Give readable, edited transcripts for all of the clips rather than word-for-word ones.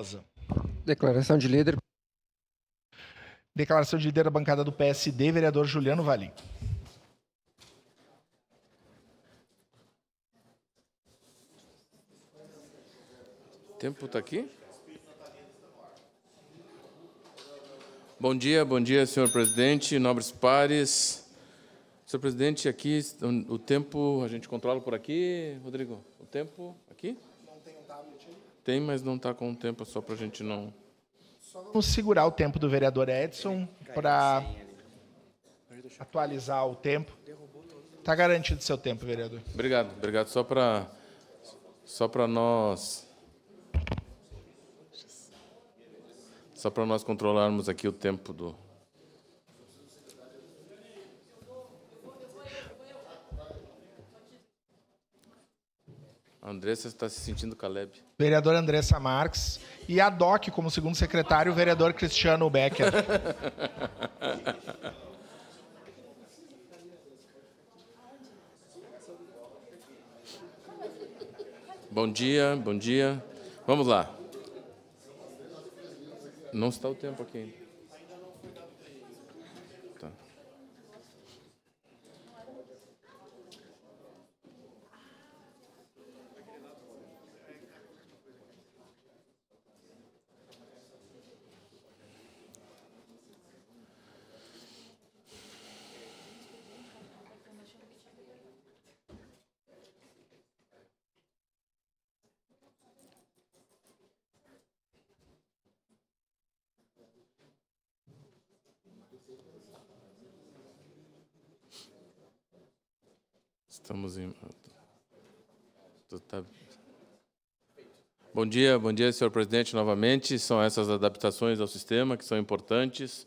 Barbosa. Declaração de líder. Declaração de líder da bancada do PSD, vereador Juliano Valim. O tempo está aqui? Bom dia, senhor presidente, nobres pares. Senhor presidente, aqui o tempo, a gente controla por aqui, Rodrigo? O tempo aqui? Não tem um tablet aí? Tem, mas não está com o tempo, só para a gente não... Só vamos segurar o tempo do vereador Edson para atualizar o tempo. Está garantido seu tempo, vereador. Obrigado. Só para nós controlarmos aqui o tempo do... A Andressa está se sentindo Caleb. Vereador Andressa Marques. E a DOC, como segundo secretário, o vereador Cristiano Becker. Bom dia. Vamos lá. Não está o tempo aqui ainda. Tá. Estamos em... Bom dia, senhor presidente, novamente. São essas adaptações ao sistema que são importantes.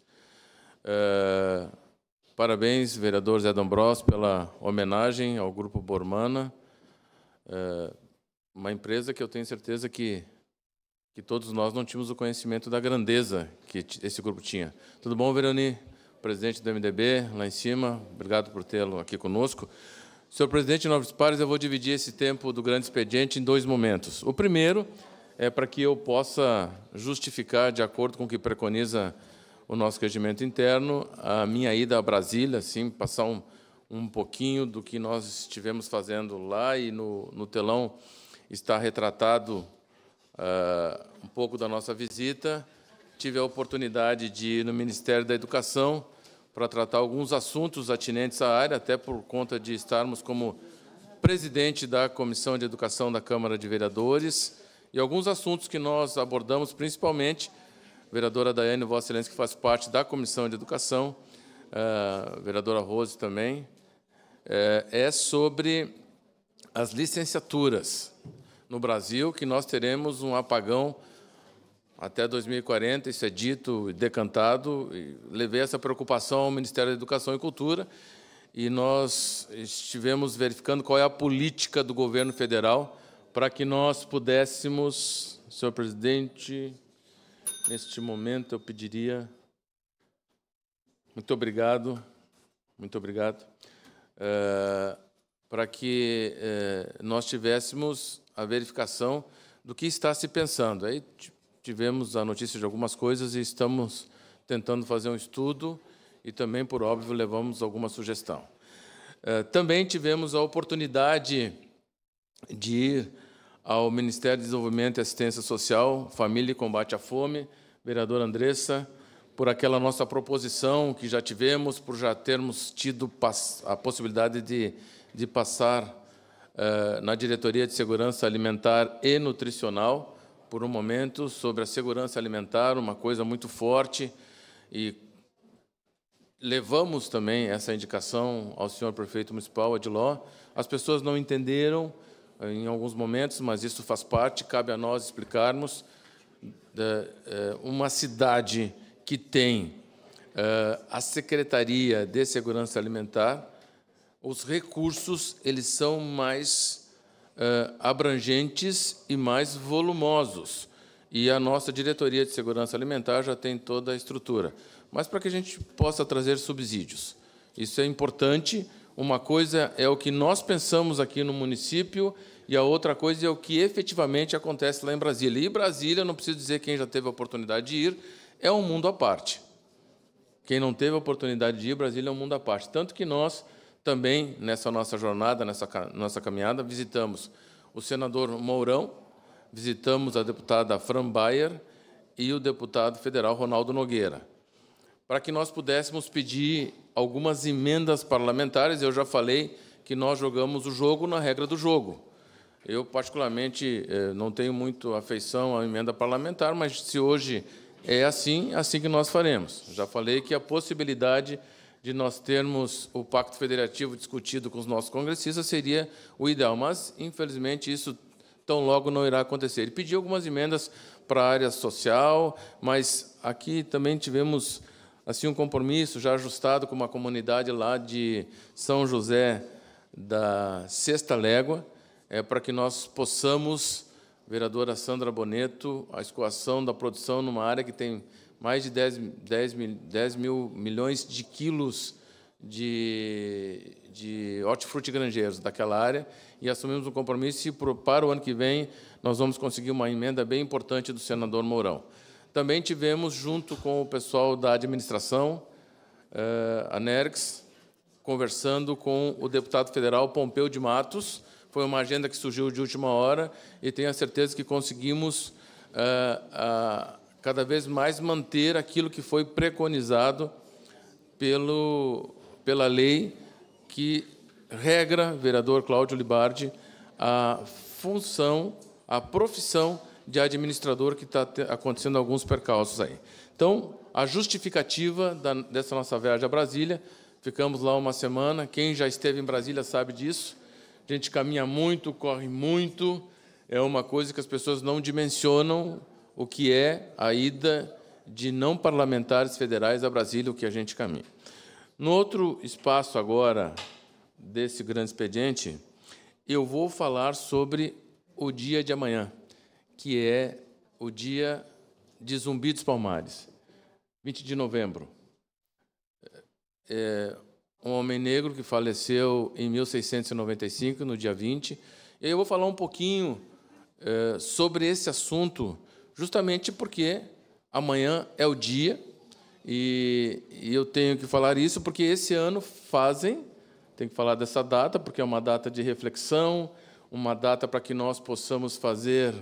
Parabéns, vereador Zé D'Ambrosio, pela homenagem ao Grupo Bormana, uma empresa que eu tenho certeza que todos nós não tínhamos o conhecimento da grandeza que esse grupo tinha. Tudo bom, Veroni? Presidente do MDB, lá em cima, obrigado por tê-lo aqui conosco. Senhor presidente, nobres pares, eu vou dividir esse tempo do grande expediente em dois momentos. O primeiro é para que eu possa justificar, de acordo com o que preconiza o nosso regimento interno, a minha ida a Brasília, assim, passar um pouquinho do que nós estivemos fazendo lá, e no telão está retratado um pouco da nossa visita. Tive a oportunidade de ir no Ministério da Educação para tratar alguns assuntos atinentes à área, até por conta de estarmos como presidente da Comissão de Educação da Câmara de Vereadores, e alguns assuntos que nós abordamos, principalmente, vereadora Daiane, Vossa Excelência, que faz parte da Comissão de Educação, vereadora Rose também, é sobre as licenciaturas no Brasil, que nós teremos um apagão até 2040, isso é dito e decantado. E levei essa preocupação ao Ministério da Educação e Cultura, e nós estivemos verificando qual é a política do governo federal para que nós pudéssemos, senhor presidente, neste momento eu pediria... Muito obrigado, para que nós tivéssemos a verificação do que está se pensando. Aí tivemos a notícia de algumas coisas e estamos tentando fazer um estudo e também, por óbvio, levamos alguma sugestão. Também tivemos a oportunidade de ir ao Ministério de Desenvolvimento e Assistência Social, Família e Combate à Fome, vereadora Andressa, por aquela nossa proposição que já tivemos, por já termos tido a possibilidade de passar na Diretoria de Segurança Alimentar e Nutricional, por um momento, sobre a segurança alimentar, uma coisa muito forte, e levamos também essa indicação ao senhor prefeito municipal, Adiló. As pessoas não entenderam em alguns momentos, mas isso faz parte, cabe a nós explicarmos. Uma cidade que tem a Secretaria de Segurança Alimentar, os recursos eles são mais abrangentes e mais volumosos. E a nossa Diretoria de Segurança Alimentar já tem toda a estrutura. Mas para que a gente possa trazer subsídios. Isso é importante. Uma coisa é o que nós pensamos aqui no município e a outra coisa é o que efetivamente acontece lá em Brasília. E Brasília, não preciso dizer quem já teve a oportunidade de ir, é um mundo à parte. Quem não teve a oportunidade de ir, Brasília é um mundo à parte. Tanto que nós também, nessa nossa jornada, nessa nossa caminhada, visitamos o senador Mourão, visitamos a deputada Fran Bayer e o deputado federal Ronaldo Nogueira, para que nós pudéssemos pedir algumas emendas parlamentares. Eu já falei que nós jogamos o jogo na regra do jogo. Eu, particularmente, não tenho muito afeição à emenda parlamentar, mas se hoje é assim que nós faremos. Já falei que a possibilidade de nós termos o Pacto Federativo discutido com os nossos congressistas seria o ideal, mas, infelizmente, isso tão logo não irá acontecer. Ele pediu algumas emendas para a área social, mas aqui também tivemos assim um compromisso já ajustado com uma comunidade lá de São José da Sexta Légua, para que nós possamos, vereadora Sandra Boneto, a escoação da produção numa área que tem mais de 10 mil milhões de quilos de hortifruti granjeiros daquela área, e assumimos um compromisso e para o ano que vem nós vamos conseguir uma emenda bem importante do senador Mourão. Também tivemos, junto com o pessoal da administração, a NERGS, conversando com o deputado federal Pompeu de Matos. Foi uma agenda que surgiu de última hora e tenho a certeza que conseguimos cada vez mais manter aquilo que foi preconizado pela lei que regra, vereador Cláudio Libardi, a função, a profissão de administrador, que está acontecendo alguns percalços aí. Então, a justificativa dessa nossa viagem a Brasília, ficamos lá uma semana, quem já esteve em Brasília sabe disso, a gente caminha muito, corre muito, é uma coisa que as pessoas não dimensionam o que é a ida de não parlamentares federais a Brasília, o que a gente caminha. No outro espaço agora, desse grande expediente, eu vou falar sobre o dia de amanhã, que é o dia de Zumbi dos Palmares, 20 de novembro. Um homem negro que faleceu em 1695, no dia 20. E aí eu vou falar um pouquinho sobre esse assunto, justamente porque amanhã é o dia, e eu tenho que falar isso porque esse ano tem que falar dessa data, porque é uma data de reflexão, uma data para que nós possamos fazer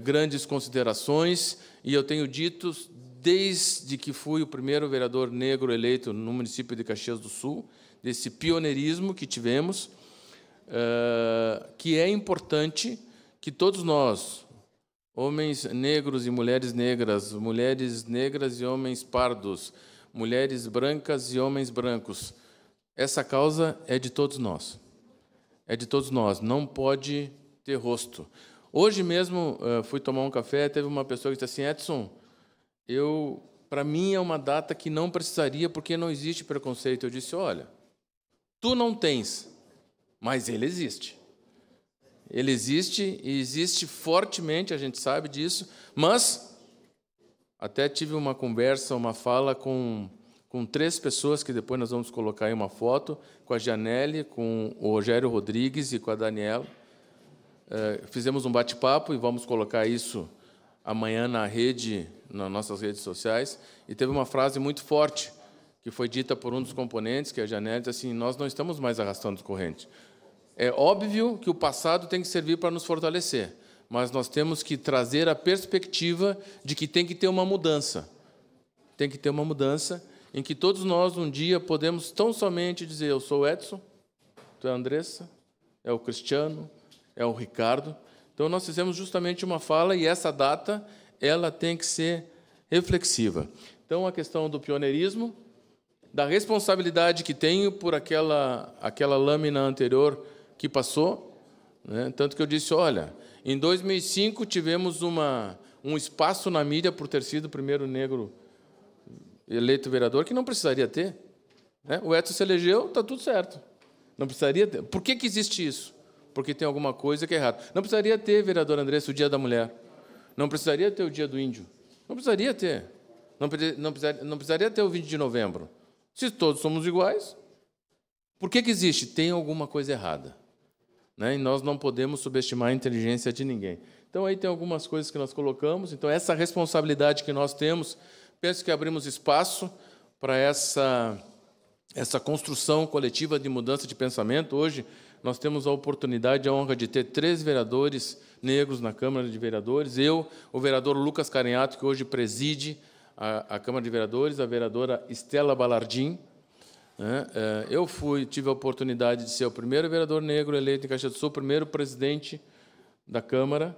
grandes considerações, e eu tenho dito, desde que fui o primeiro vereador negro eleito no município de Caxias do Sul, desse pioneirismo que tivemos, que é importante que todos nós, homens negros e mulheres negras e homens pardos, mulheres brancas e homens brancos, essa causa é de todos nós. É de todos nós, não pode ter rosto. Hoje mesmo, fui tomar um café, teve uma pessoa que disse assim, Edson, para mim é uma data que não precisaria, porque não existe preconceito. Eu disse, olha, tu não tens, mas ele existe. Ele existe, e existe fortemente, a gente sabe disso, mas até tive uma conversa, uma fala com 3 pessoas, que depois nós vamos colocar aí uma foto, com a Janelle, com o Rogério Rodrigues e com a Daniela. Fizemos um bate-papo e vamos colocar isso amanhã na rede, nas nossas redes sociais, e teve uma frase muito forte, que foi dita por um dos componentes, que é a Janelle, disse assim, nós não estamos mais arrastando corrente. É óbvio que o passado tem que servir para nos fortalecer, mas nós temos que trazer a perspectiva de que tem que ter uma mudança. Tem que ter uma mudança em que todos nós, um dia, podemos tão somente dizer, eu sou o Edson, tu é a Andressa, é o Cristiano, é o Ricardo. Então, nós fizemos justamente uma fala, e essa data ela tem que ser reflexiva. Então, a questão do pioneirismo, da responsabilidade que tenho por aquela lâmina anterior que passou, né? Tanto que eu disse, olha, em 2005 tivemos um espaço na mídia por ter sido o primeiro negro eleito vereador, que não precisaria ter, né? O Edson se elegeu, está tudo certo. Não precisaria ter. Por que existe isso? Porque tem alguma coisa que é errada. Não precisaria ter, vereador Andressa, o Dia da Mulher. Não precisaria ter o Dia do Índio. Não precisaria ter. Não precisaria ter o 20 de novembro. Se todos somos iguais, por que existe? Tem alguma coisa errada. né? E nós não podemos subestimar a inteligência de ninguém. Então, aí tem algumas coisas que nós colocamos. Então, essa responsabilidade que nós temos, penso que abrimos espaço para essa construção coletiva de mudança de pensamento. Hoje, nós temos a oportunidade, a honra de ter 3 vereadores negros na Câmara de Vereadores. Eu, o vereador Lucas Carinhato, que hoje preside a Câmara de Vereadores, a vereadora Estela Balardim. Eu tive a oportunidade de ser o primeiro vereador negro eleito em Caxias do Sul, o primeiro presidente da Câmara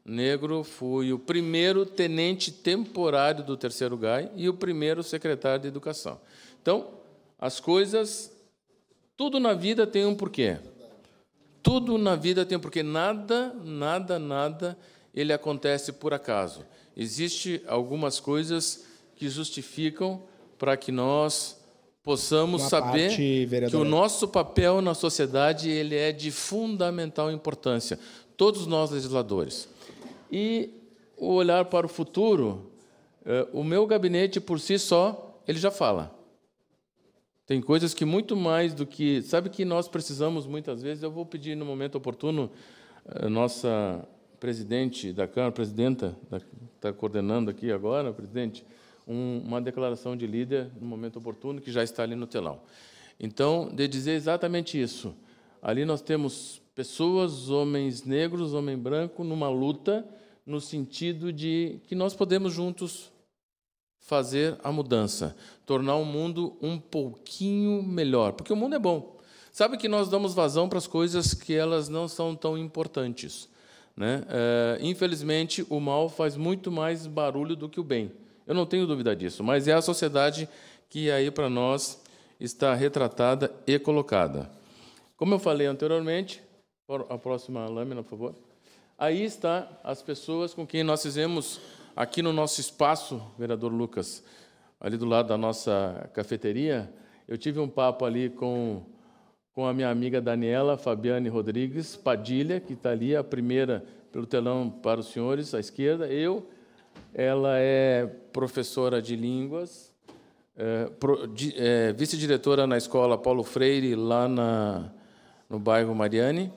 negro, fui o primeiro tenente temporário do 3º GAI e o primeiro secretário de Educação. Então, as coisas, tudo na vida tem um porquê. Tudo na vida tem um porquê. Nada ele acontece por acaso. Existem algumas coisas que justificam para que nós possamos saber que o nosso papel na sociedade ele é de fundamental importância. Todos nós, legisladores. E o olhar para o futuro, o meu gabinete, por si só, ele já fala. Tem coisas que muito mais do que... Sabe que nós precisamos, muitas vezes, eu vou pedir no momento oportuno, a nossa presidente da Câmara, presidenta, está coordenando aqui agora, presidente, uma declaração de líder no momento oportuno, que já está ali no telão. Então, de dizer exatamente isso. Ali nós temos pessoas, homens negros, homem branco, numa luta, no sentido de que nós podemos juntos fazer a mudança, tornar o mundo um pouquinho melhor, porque o mundo é bom. Sabe que nós damos vazão para as coisas que elas não são tão importantes, né? Infelizmente, o mal faz muito mais barulho do que o bem. Eu não tenho dúvida disso, mas é a sociedade que aí para nós está retratada e colocada. Como eu falei anteriormente, a próxima lâmina, por favor. Aí está as pessoas com quem nós fizemos aqui no nosso espaço, vereador Lucas, ali do lado da nossa cafeteria. Eu tive um papo ali com a minha amiga Daniela Fabiane Rodrigues Padilha, que está ali, a primeira pelo telão para os senhores, à esquerda. Ela é professora de línguas, vice-diretora na escola Paulo Freire, lá no bairro Mariane,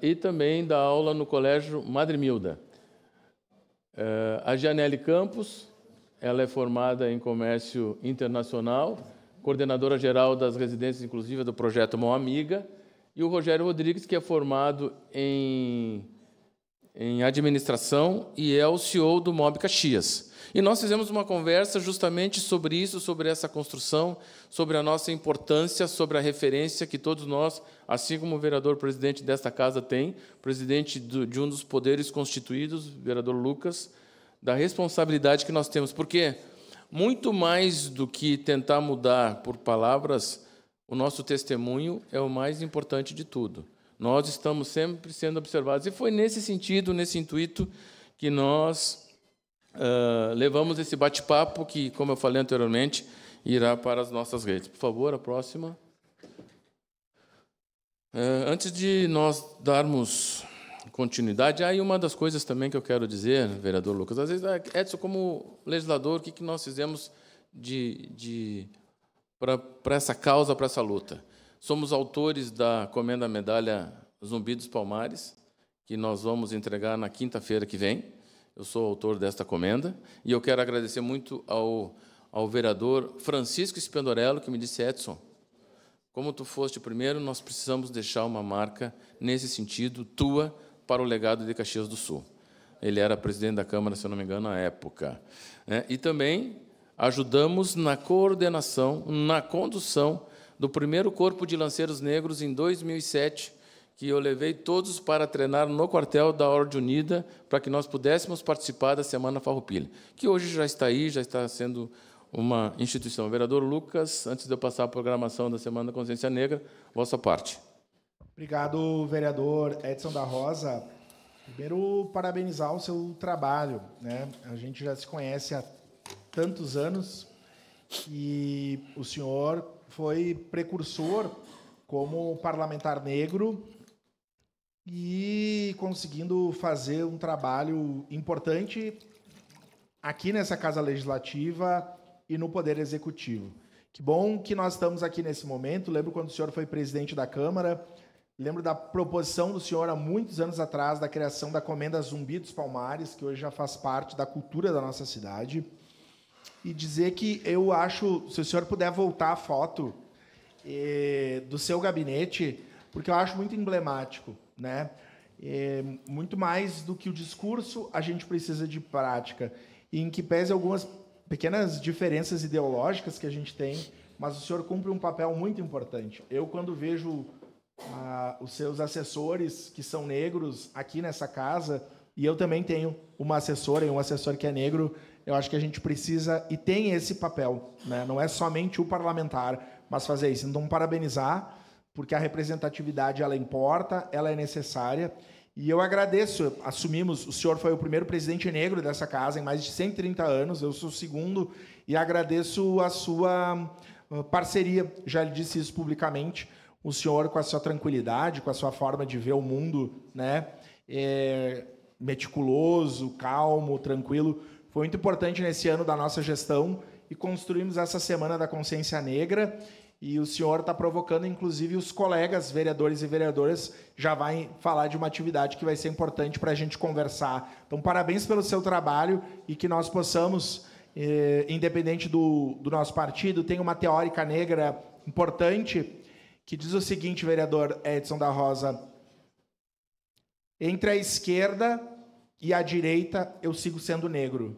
e também dá aula no colégio Madre Milda. A Janele Campos, ela é formada em comércio internacional, coordenadora geral das residências inclusivas do projeto Mão Amiga, e o Rogério Rodrigues, que é formado em administração e é o CEO do MOB Caxias. E nós fizemos uma conversa justamente sobre isso, sobre essa construção, sobre a nossa importância, sobre a referência que todos nós, assim como o vereador-presidente desta casa tem, presidente de um dos poderes constituídos, vereador Lucas, da responsabilidade que nós temos. Porque, muito mais do que tentar mudar por palavras, o nosso testemunho é o mais importante de tudo. Nós estamos sempre sendo observados. E foi nesse sentido, nesse intuito, que nós levamos esse bate-papo que, como eu falei anteriormente, irá para as nossas redes. Por favor, a próxima. Antes de nós darmos continuidade, aí uma das coisas também que eu quero dizer, vereador Lucas, às vezes, Edson, como legislador, o que nós fizemos para essa causa, para essa luta? Somos autores da Comenda Medalha Zumbi dos Palmares, que nós vamos entregar na quinta-feira que vem. Eu sou autor desta comenda, e eu quero agradecer muito ao vereador Francisco Spendorello, que me disse, Edson, como tu foste o primeiro, nós precisamos deixar uma marca nesse sentido, tua, para o legado de Caxias do Sul. Ele era presidente da Câmara, se eu não me engano, na época. E também ajudamos na coordenação, na condução do primeiro Corpo de Lanceiros Negros em 2007, que eu levei todos para treinar no quartel da Ordem Unida, para que nós pudéssemos participar da Semana Farroupilha, que hoje já está aí, já está sendo uma instituição. Vereador Lucas, antes de eu passar a programação da Semana da Consciência Negra, vossa parte. Obrigado, vereador Edson da Rosa. Primeiro, parabenizar o seu trabalho, né? A gente já se conhece há tantos anos e o senhor foi precursor como parlamentar negro e conseguindo fazer um trabalho importante aqui nessa Casa Legislativa e no Poder Executivo. Que bom que nós estamos aqui nesse momento. Lembro quando o senhor foi presidente da Câmara, Lembro da proposição do senhor há muitos anos atrás da criação da Comenda Zumbi dos Palmares, que hoje já faz parte da cultura da nossa cidade. E dizer que eu acho, se o senhor puder voltar a foto do seu gabinete, porque eu acho muito emblemático, né? Muito mais do que o discurso, a gente precisa de prática. E em que pese algumas pequenas diferenças ideológicas que a gente tem, mas o senhor cumpre um papel muito importante. Eu, quando vejo os seus assessores, que são negros, aqui nessa casa, e eu também tenho uma assessora e um assessor que é negro, eu acho que a gente precisa e tem esse papel, né? Não é somente o parlamentar, mas fazer isso. Então, parabenizar, porque a representatividade ela importa, ela é necessária. E eu agradeço, assumimos, o senhor foi o primeiro presidente negro dessa casa em mais de 130 anos, eu sou o segundo, e agradeço a sua parceria, já lhe disse isso publicamente, o senhor com a sua tranquilidade, com a sua forma de ver o mundo, né? Meticuloso, calmo, tranquilo. Foi muito importante nesse ano da nossa gestão e construímos essa Semana da Consciência Negra e o senhor está provocando, inclusive, os colegas vereadores e vereadoras já vai falar de uma atividade que vai ser importante para a gente conversar. Então, parabéns pelo seu trabalho e que nós possamos, independente do nosso partido, tem uma teórica negra importante que diz o seguinte, vereador Edson da Rosa: entre a esquerda e a direita, eu sigo sendo negro.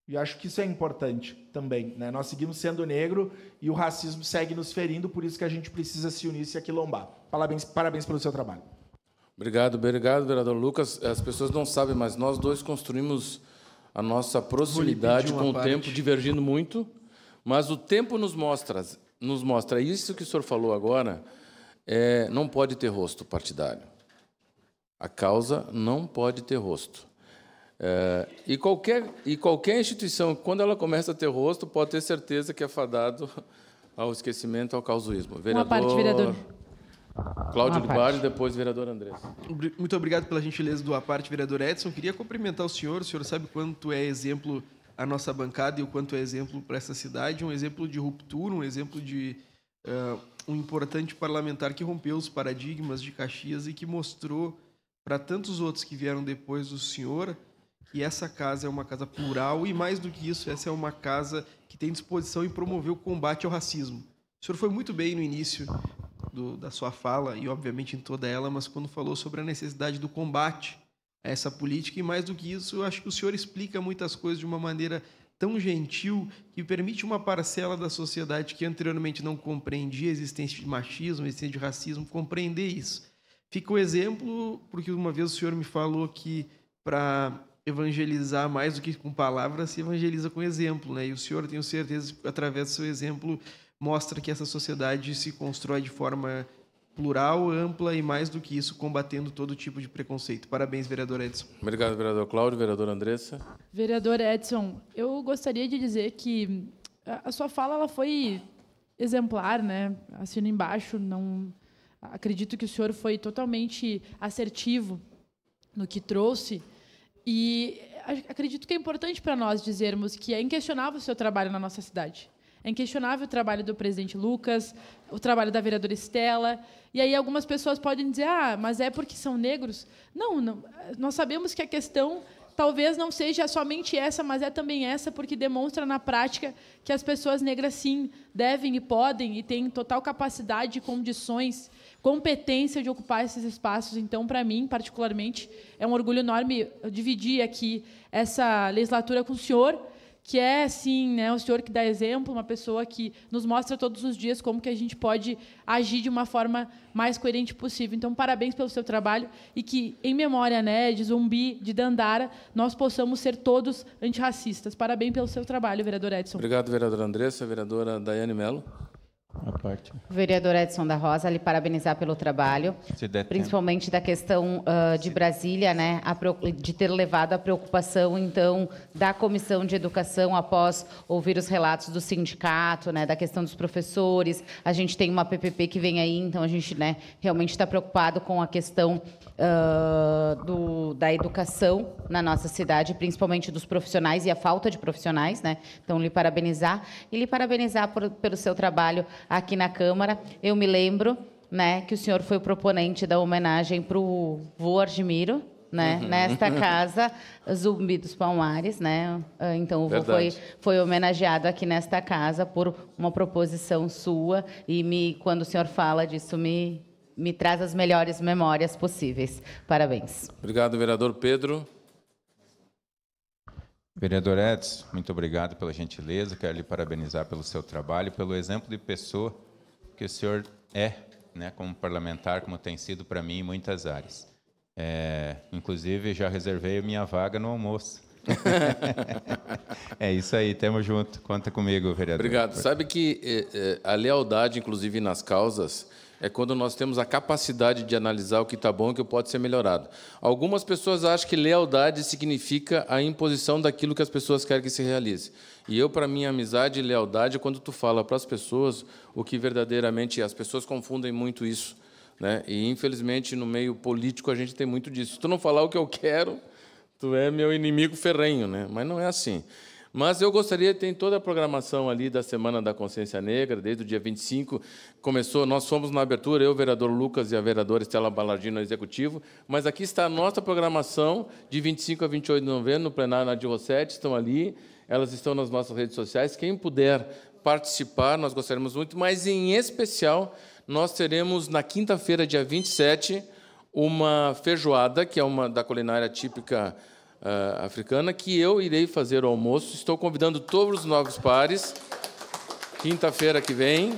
E acho que isso é importante também, né? Nós seguimos sendo negro e o racismo segue nos ferindo, por isso que a gente precisa se unir e se aquilombar. Parabéns pelo seu trabalho. Obrigado, vereador Lucas. As pessoas não sabem, mas nós dois construímos a nossa proximidade com o tempo, divergindo muito, mas o tempo nos mostra isso que o senhor falou agora, não pode ter rosto partidário. A causa não pode ter rosto. E qualquer instituição, quando ela começa a ter rosto, pode ter certeza que é fadado ao esquecimento, ao causuísmo. Uma parte, vereador. Cláudio de Barros, depois vereador Andrés. Muito obrigado pela gentileza do à parte, vereador Edson. Queria cumprimentar o senhor sabe quanto é exemplo a nossa bancada e o quanto é exemplo para essa cidade, um exemplo de ruptura, um exemplo de um importante parlamentar que rompeu os paradigmas de Caxias e que mostrou para tantos outros que vieram depois do senhor que essa casa é uma casa plural e, mais do que isso, essa é uma casa que tem disposição em promover o combate ao racismo. O senhor foi muito bem no início da sua fala e, obviamente, em toda ela, mas quando falou sobre a necessidade do combate a essa política e, mais do que isso, eu acho que o senhor explica muitas coisas de uma maneira tão gentil que permite uma parcela da sociedade que anteriormente não compreendia a existência de machismo, a existência de racismo, compreender isso. Fica o exemplo, porque uma vez o senhor me falou que para evangelizar mais do que com palavras, se evangeliza com exemplo, né? E o senhor, tenho certeza, através do seu exemplo, mostra que essa sociedade se constrói de forma plural, ampla e, mais do que isso, combatendo todo tipo de preconceito. Parabéns, vereador Edson. Obrigado, vereador Cláudio. Vereadora Andressa. Vereador Edson, eu gostaria de dizer que a sua fala ela foi exemplar, né? Assino embaixo, não acredito que o senhor foi totalmente assertivo no que trouxe. E acredito que é importante para nós dizermos que é inquestionável o seu trabalho na nossa cidade. É inquestionável o trabalho do presidente Lucas, o trabalho da vereadora Estela. E aí algumas pessoas podem dizer, mas é porque são negros. Não, nós sabemos que a questão talvez não seja somente essa, mas é também essa, porque demonstra na prática que as pessoas negras, sim, devem e podem e têm total capacidade, condições, competência de ocupar esses espaços. Então, para mim, particularmente, é um orgulho enorme dividir aqui essa legislatura com o senhor, que é, sim, né, o senhor que dá exemplo, uma pessoa que nos mostra todos os dias como que a gente pode agir de uma forma mais coerente possível. Então, parabéns pelo seu trabalho e que, em memória, né, de Zumbi, de Dandara, nós possamos ser todos antirracistas. Parabéns pelo seu trabalho, vereador Edson. Obrigado, vereadora Andressa. Vereadora Daiane Mello. A parte. Vereador Edson da Rosa, lhe parabenizar pelo trabalho, principalmente da questão de Brasília, né, de ter levado a preocupação, então, da Comissão de Educação após ouvir os relatos do sindicato, né, da questão dos professores. A gente tem uma PPP que vem aí, então a gente, né, realmente está preocupado com a questão da educação na nossa cidade, principalmente dos profissionais e a falta de profissionais, né? Então, lhe parabenizar pelo seu trabalho aqui na Câmara. Eu me lembro, né, que o senhor foi o proponente da homenagem para o vô Argimiro, né, nesta casa, Zumbi dos Palmares, né? Então, o vô foi homenageado aqui nesta casa por uma proposição sua e quando o senhor fala disso, me traz as melhores memórias possíveis. Parabéns. Obrigado, vereador Pedro. Vereador Edson, muito obrigado pela gentileza. Quero lhe parabenizar pelo seu trabalho, pelo exemplo de pessoa que o senhor é, né, como parlamentar, como tem sido para mim em muitas áreas. Inclusive, já reservei a minha vaga no almoço. É isso aí, temos junto. Conta comigo, vereador. Obrigado. Sabe que a lealdade, inclusive nas causas, é quando nós temos a capacidade de analisar o que está bom e o que pode ser melhorado. Algumas pessoas acham que lealdade significa a imposição daquilo que as pessoas querem que se realize. E eu, para mim, amizade e lealdade é quando tu fala para as pessoas o que verdadeiramente... As pessoas confundem muito isso, né? E, infelizmente, no meio político, a gente tem muito disso. Se tu não falar o que eu quero, tu é meu inimigo ferrenho, né? Mas não é assim. Mas eu gostaria de ter toda a programação ali da Semana da Consciência Negra, desde o dia 25. Começou, nós fomos na abertura, eu, o vereador Lucas e a vereadora Estela Balardino, no Executivo, mas aqui está a nossa programação de 25 a 28 de novembro, no plenário na Dirosete, estão ali, elas estão nas nossas redes sociais. Quem puder participar, nós gostaríamos muito, mas, em especial, nós teremos, na quinta-feira, dia 27, uma feijoada, que é uma da culinária típica africana, que eu irei fazer o almoço. Estou convidando todos os novos pares, quinta-feira que vem,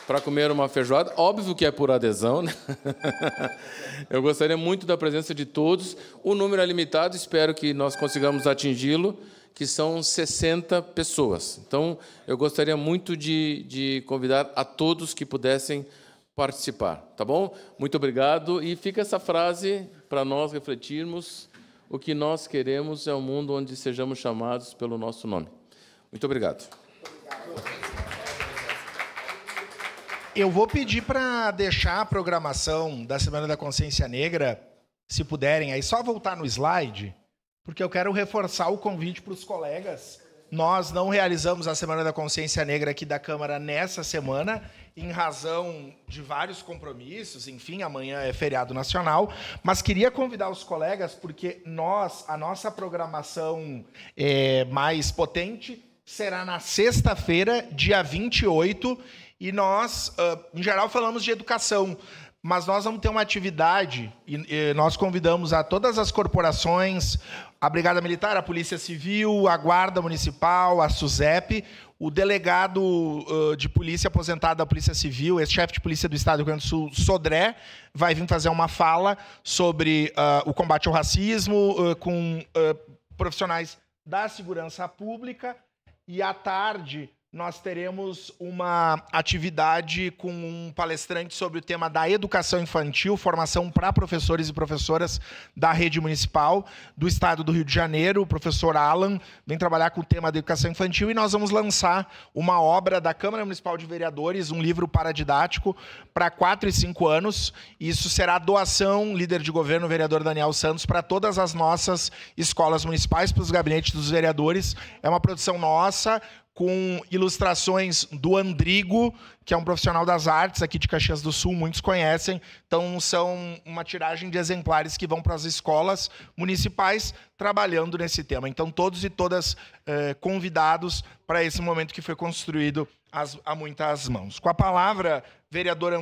para comer uma feijoada. Óbvio que é por adesão, né? Eu gostaria muito da presença de todos. O número é limitado, espero que nós consigamos atingi-lo, que são 60 pessoas. Então, eu gostaria muito de convidar a todos que pudessem participar, tá bom? Muito obrigado. E fica essa frase para nós refletirmos. O que nós queremos é um mundo onde sejamos chamados pelo nosso nome. Muito obrigado. Eu vou pedir para deixar a programação da Semana da Consciência Negra, se puderem, aí só voltar no slide, porque eu quero reforçar o convite para os colegas. Nós não realizamos a Semana da Consciência Negra aqui da Câmara nessa semana, em razão de vários compromissos, enfim, amanhã é feriado nacional, mas queria convidar os colegas, porque a nossa programação mais potente será na sexta-feira, dia 28, e nós, em geral, falamos de educação, mas nós vamos ter uma atividade, e nós convidamos a todas as corporações, a Brigada Militar, a Polícia Civil, a Guarda Municipal, a SUSEP, o delegado de polícia aposentado da Polícia Civil, ex-chefe de polícia do Estado do Rio Grande do Sul, Sodré, vai vir fazer uma fala sobre o combate ao racismo com profissionais da segurança pública. E, à tarde, nós teremos uma atividade com um palestrante sobre o tema da educação infantil, formação para professores e professoras da rede municipal do Estado do Rio de Janeiro. O professor Alan vem trabalhar com o tema da educação infantil e nós vamos lançar uma obra da Câmara Municipal de Vereadores, um livro paradidático para 4 e 5 anos. Isso será doação, líder de governo, vereador Daniel Santos, para todas as nossas escolas municipais, para os gabinetes dos vereadores. É uma produção nossa, com ilustrações do Andrigo, que é um profissional das artes aqui de Caxias do Sul, muitos conhecem. Então, são uma tiragem de exemplares que vão para as escolas municipais trabalhando nesse tema. Então, todos e todas convidados para esse momento que foi construído a muitas mãos. Com a palavra, vereador